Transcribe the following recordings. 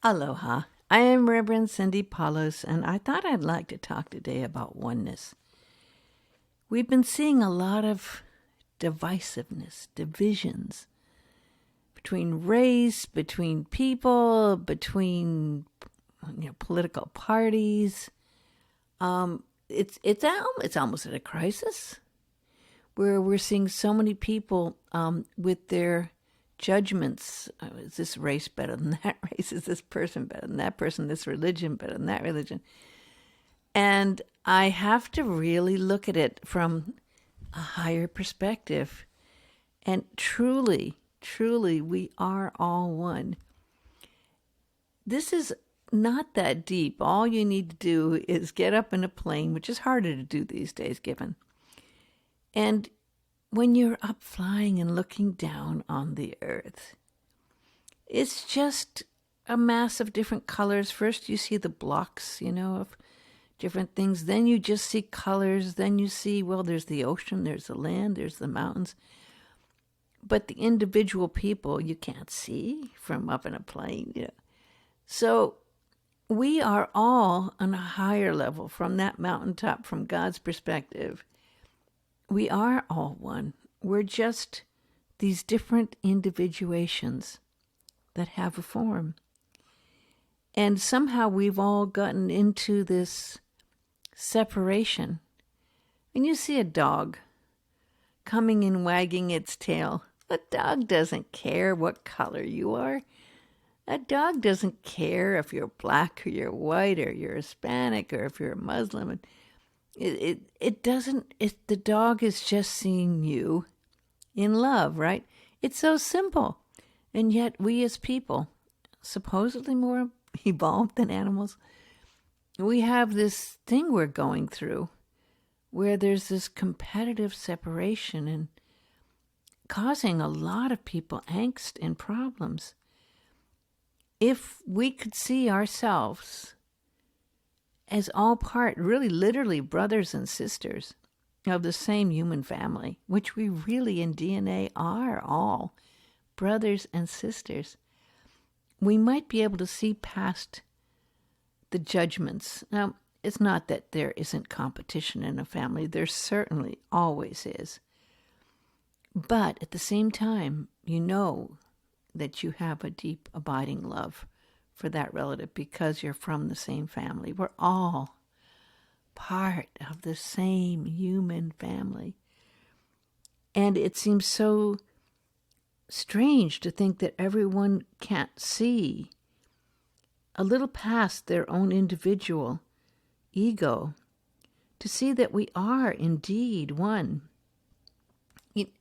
Aloha. I am Reverend Cindy Palos, and I thought I'd like to talk today about oneness. We've been seeing a lot of divisiveness, divisions between race, between people, between political parties. It's almost at a crisis where we're seeing so many people with their judgments. Is this race better than that race? Is this person better than that person? This religion better than that religion? And I have to really look at it from a higher perspective. And truly, truly, we are all one. This is not that deep. All you need to do is get up in a plane, which is harder to do these days, given. And when you're up flying and looking down on the earth, it's just a mass of different colors. First, you see the blocks, of different things. Then you just see colors. Then you see, well, there's the ocean, there's the land, there's the mountains. But the individual people you can't see from up in a plane. So we are all on a higher level from that mountaintop, from God's perspective. We are all one. We're just these different individuations that have a form. And somehow we've all gotten into this separation. When you see a dog coming and wagging its tail, a dog doesn't care what color you are. A dog doesn't care if you're black or you're white or you're Hispanic or if you're a Muslim. It doesn't, the dog is just seeing you in love, right? It's so simple. And yet we as people, supposedly more evolved than animals, we have this thing we're going through where there's this competitive separation and causing a lot of people angst and problems. If we could see ourselves as all part, really literally brothers and sisters of the same human family, which we really in DNA are all brothers and sisters, we might be able to see past the judgments. Now, it's not that there isn't competition in a family. There certainly always is. But at the same time, you know that you have a deep, abiding love for that relative because you're from the same family. We're all part of the same human family. And it seems so strange to think that everyone can't see a little past their own individual ego to see that we are indeed one.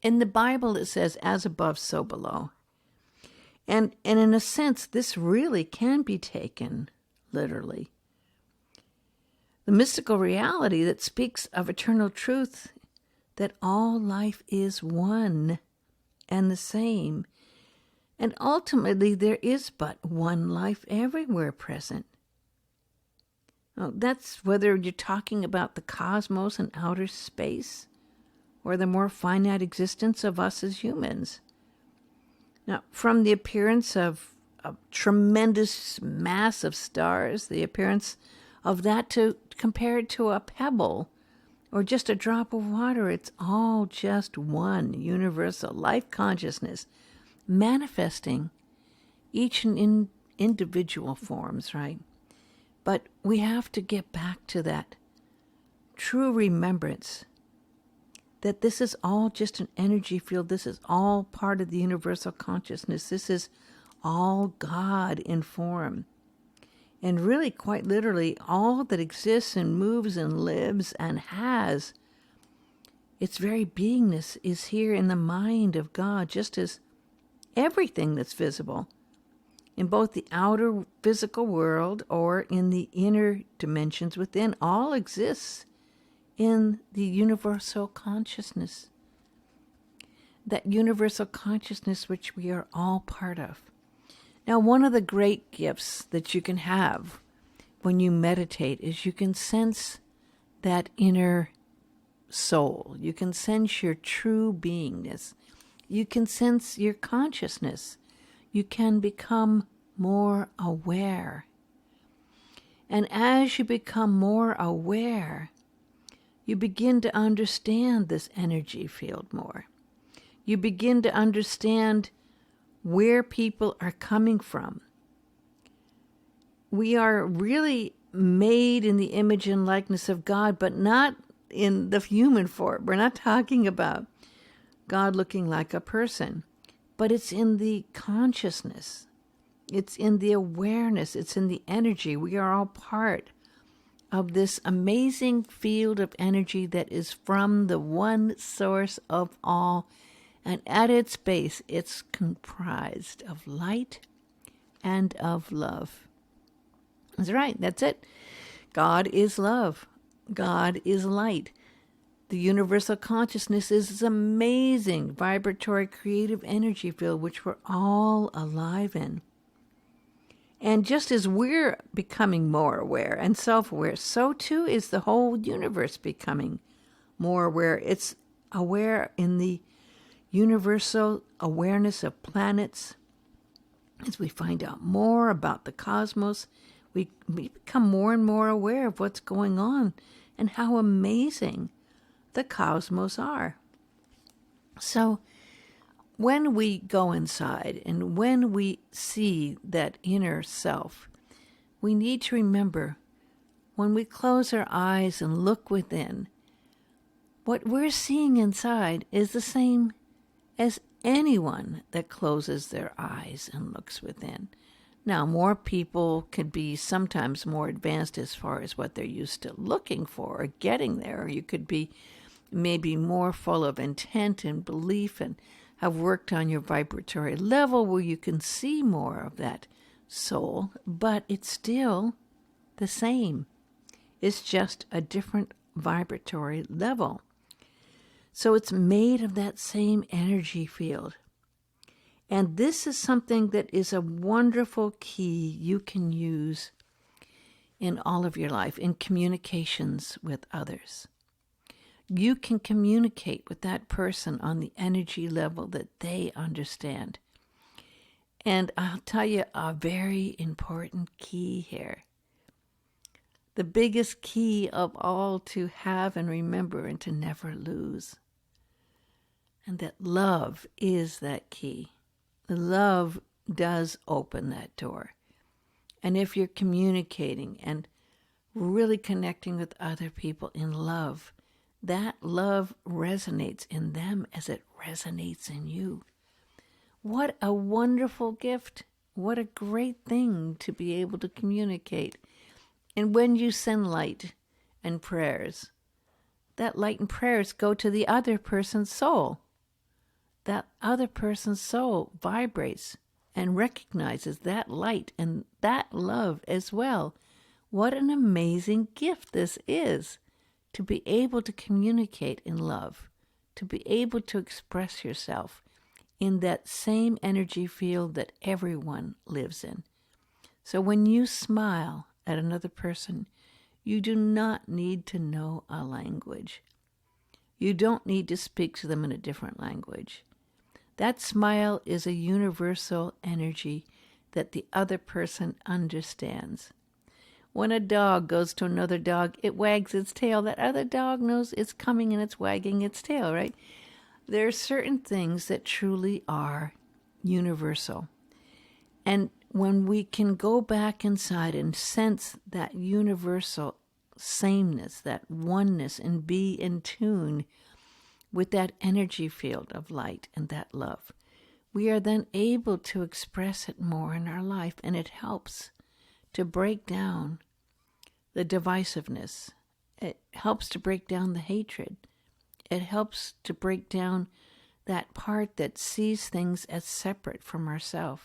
In the Bible it says, as above, so below. And in a sense, this really can be taken literally. The mystical reality that speaks of eternal truth, that all life is one and the same. And ultimately, there is but one life everywhere present. Now, that's whether you're talking about the cosmos and outer space, or the more finite existence of us as humans. Now, from the appearance of a tremendous mass of stars, the appearance of that to compared to a pebble or just a drop of water, it's all just one universal life consciousness manifesting each in individual forms, right? But we have to get back to that true remembrance that this is all just an energy field. This is all part of the universal consciousness. This is all God in form. And really, quite literally, all that exists and moves and lives and has, its very beingness is here in the mind of God, just as everything that's visible in both the outer physical world or in the inner dimensions within all exists in the universal consciousness. That universal consciousness which we are all part of. Now, one of the great gifts that you can have when you meditate is you can sense that inner soul. You can sense your true beingness. You can sense your consciousness. You can become more aware. And as you become more aware, you begin to understand this energy field more. You begin to understand where people are coming from. We are really made in the image and likeness of God, but not in the human form. We're not talking about God looking like a person, but it's in the consciousness. It's in the awareness. It's in the energy. We are all part of this amazing field of energy that is from the one source of all. And at its base, it's comprised of light and of love. That's right. That's it. God is love. God is light. The universal consciousness is this amazing, vibratory, creative energy field which we're all alive in. And just as we're becoming more aware and self-aware, so too is the whole universe becoming more aware. It's aware in the universal awareness of planets. As we find out more about the cosmos, we become more and more aware of what's going on and how amazing the cosmos are. So when we go inside and when we see that inner self, we need to remember when we close our eyes and look within, what we're seeing inside is the same as anyone that closes their eyes and looks within. Now, more people could be sometimes more advanced as far as what they're used to looking for or getting there. Or you could be maybe more full of intent and belief and have worked on your vibratory level where you can see more of that soul, but it's still the same. It's just a different vibratory level. So it's made of that same energy field. And this is something that is a wonderful key you can use in all of your life, in communications with others. You can communicate with that person on the energy level that they understand. And I'll tell you a very important key here. The biggest key of all to have and remember and to never lose. And that love is that key. Love does open that door. And if you're communicating and really connecting with other people in love, that love resonates in them as it resonates in you. What a wonderful gift. What a great thing to be able to communicate. And when you send light and prayers, that light and prayers go to the other person's soul. That other person's soul vibrates and recognizes that light and that love as well. What an amazing gift this is, to be able to communicate in love, to be able to express yourself in that same energy field that everyone lives in. So when you smile at another person, you do not need to know a language. You don't need to speak to them in a different language. That smile is a universal energy that the other person understands. When a dog goes to another dog, it wags its tail. That other dog knows it's coming and it's wagging its tail, right? There are certain things that truly are universal. And when we can go back inside and sense that universal sameness, that oneness, and be in tune with that energy field of light and that love, we are then able to express it more in our life, and it helps to break down the divisiveness. It helps to break down the hatred. It helps to break down that part that sees things as separate from ourselves.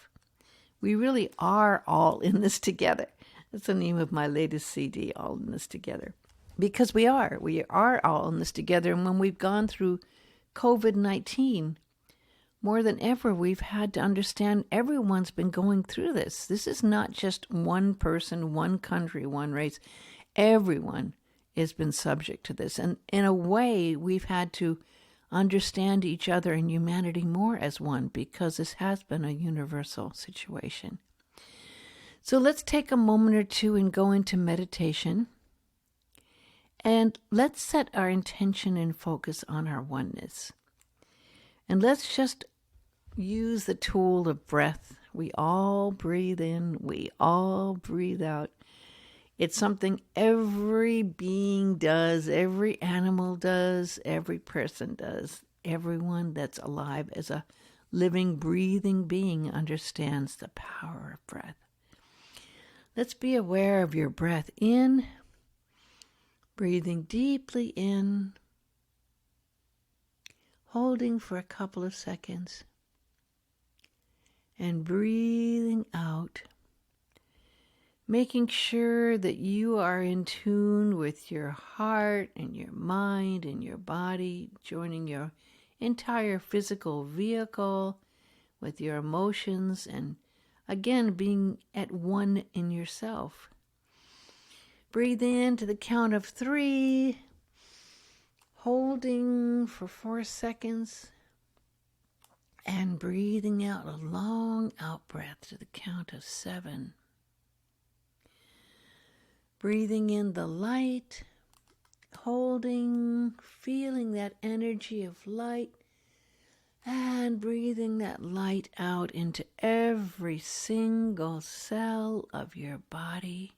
We really are all in this together. That's the name of my latest CD, All in This Together. Because we are all in this together. And when we've gone through COVID-19, more than ever, we've had to understand everyone's been going through this. This is not just one person, one country, one race. Everyone has been subject to this. And in a way, we've had to understand each other and humanity more as one, because this has been a universal situation. So let's take a moment or two and go into meditation. And let's set our intention and focus on our oneness. And let's just use the tool of breath. We all breathe in, we all breathe out. It's something every being does, every animal does, every person does. Everyone that's alive as a living, breathing being understands the power of breath. Let's be aware of your breath in, breathing deeply in, holding for a couple of seconds, and breathing out, making sure that you are in tune with your heart and your mind and your body, joining your entire physical vehicle with your emotions, and again, being at one in yourself. Breathe in to the count of 3, holding for 4 seconds, and breathing out a long out breath to the count of 7. Breathing in the light, holding, feeling that energy of light, and breathing that light out into every single cell of your body.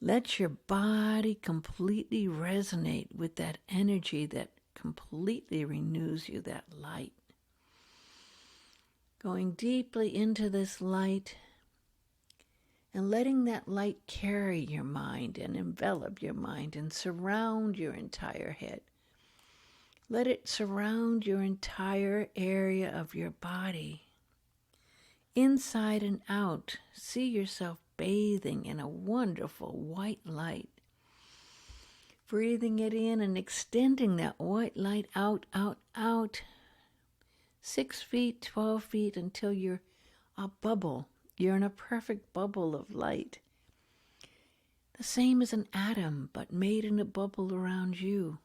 Let your body completely resonate with that energy that completely renews you, that light. Going deeply into this light and letting that light carry your mind and envelop your mind and surround your entire head. Let it surround your entire area of your body. Inside and out, see yourself bathing in a wonderful white light. Breathing it in and extending that white light out, out, out. 6 feet, 12 feet until you're a bubble. You're in a perfect bubble of light. The same as an atom, but made in a bubble around you.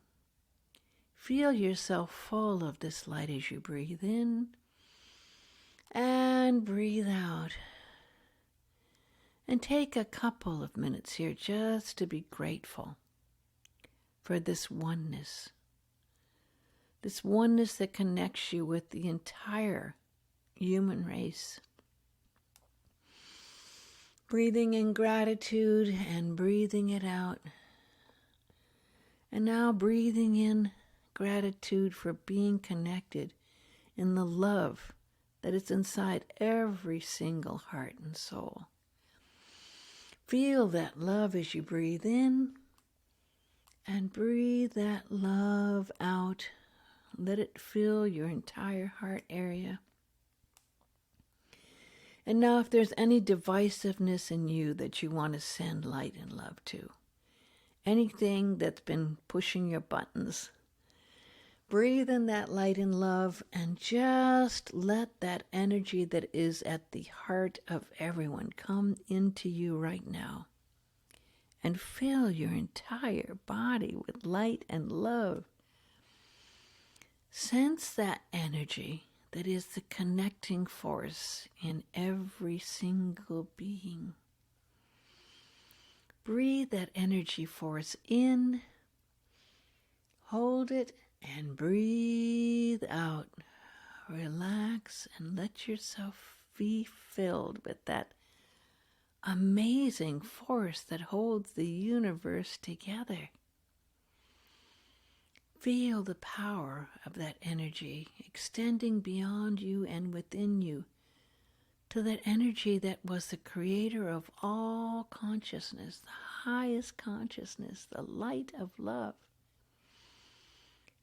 Feel yourself full of this light as you breathe in and breathe out. And take a couple of minutes here just to be grateful for this oneness. This oneness that connects you with the entire human race. Breathing in gratitude and breathing it out. And now breathing in gratitude for being connected in the love that is inside every single heart and soul. Feel that love as you breathe in and breathe that love out. Let it fill your entire heart area. And now if there's any divisiveness in you that you want to send light and love to, anything that's been pushing your buttons, breathe in that light and love and just let that energy that is at the heart of everyone come into you right now and fill your entire body with light and love. Sense that energy that is the connecting force in every single being. Breathe that energy force in, hold it, and breathe out. Relax and let yourself be filled with that amazing force that holds the universe together. Feel the power of that energy extending beyond you and within you to that energy that was the creator of all consciousness, the highest consciousness, the light of love.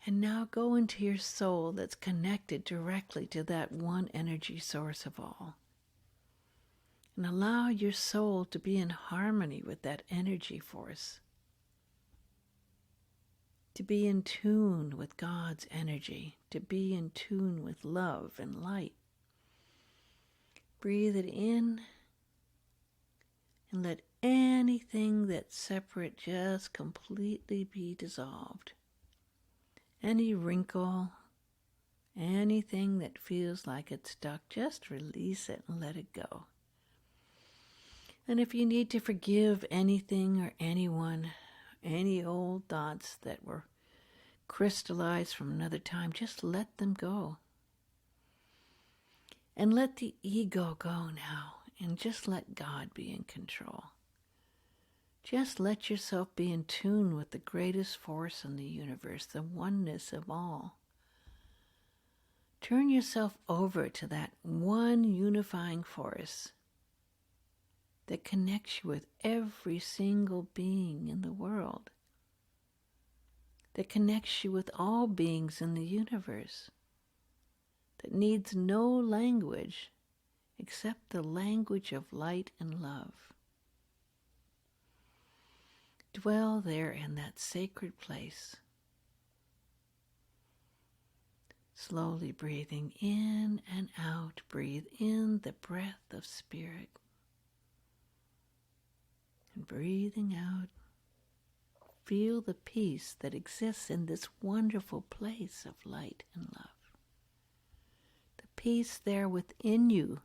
And now go into your soul that's connected directly to that one energy source of all. And allow your soul to be in harmony with that energy force. To be in tune with God's energy. To be in tune with love and light. Breathe it in. And let anything that's separate just completely be dissolved. Any wrinkle, anything that feels like it's stuck, just release it and let it go. And if you need to forgive anything or anyone, any old thoughts that were crystallized from another time, just let them go. And let the ego go now, and just let God be in control. Just let yourself be in tune with the greatest force in the universe, the oneness of all. Turn yourself over to that one unifying force that connects you with every single being in the world, that connects you with all beings in the universe, that needs no language except the language of light and love. Dwell there in that sacred place, slowly breathing in and out. Breathe in the breath of spirit, and breathing out, feel the peace that exists in this wonderful place of light and love. The peace there within you,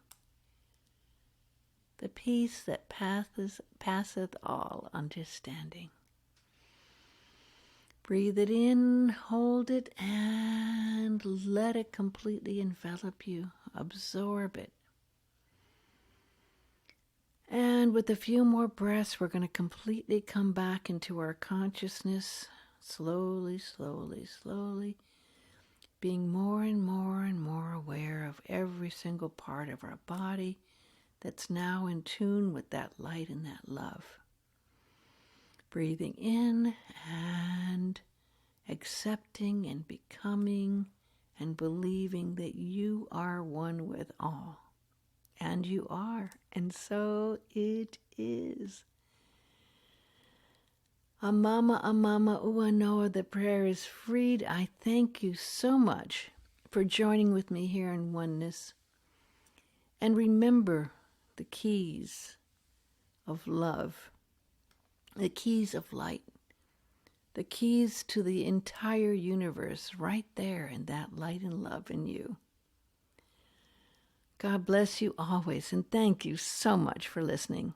the peace that passeth all understanding. Breathe it in, hold it, and let it completely envelop you. Absorb it. And with a few more breaths, we're going to completely come back into our consciousness, slowly, slowly, slowly, being more and more and more aware of every single part of our body that's now in tune with that light and that love. Breathing in and accepting and becoming and believing that you are one with all. And you are, and so it is. Amama, Uanoa, the prayer is freed. I thank you so much for joining with me here in Oneness. And remember the keys of love, the keys of light, the keys to the entire universe right there in that light and love in you. God bless you always, and thank you so much for listening.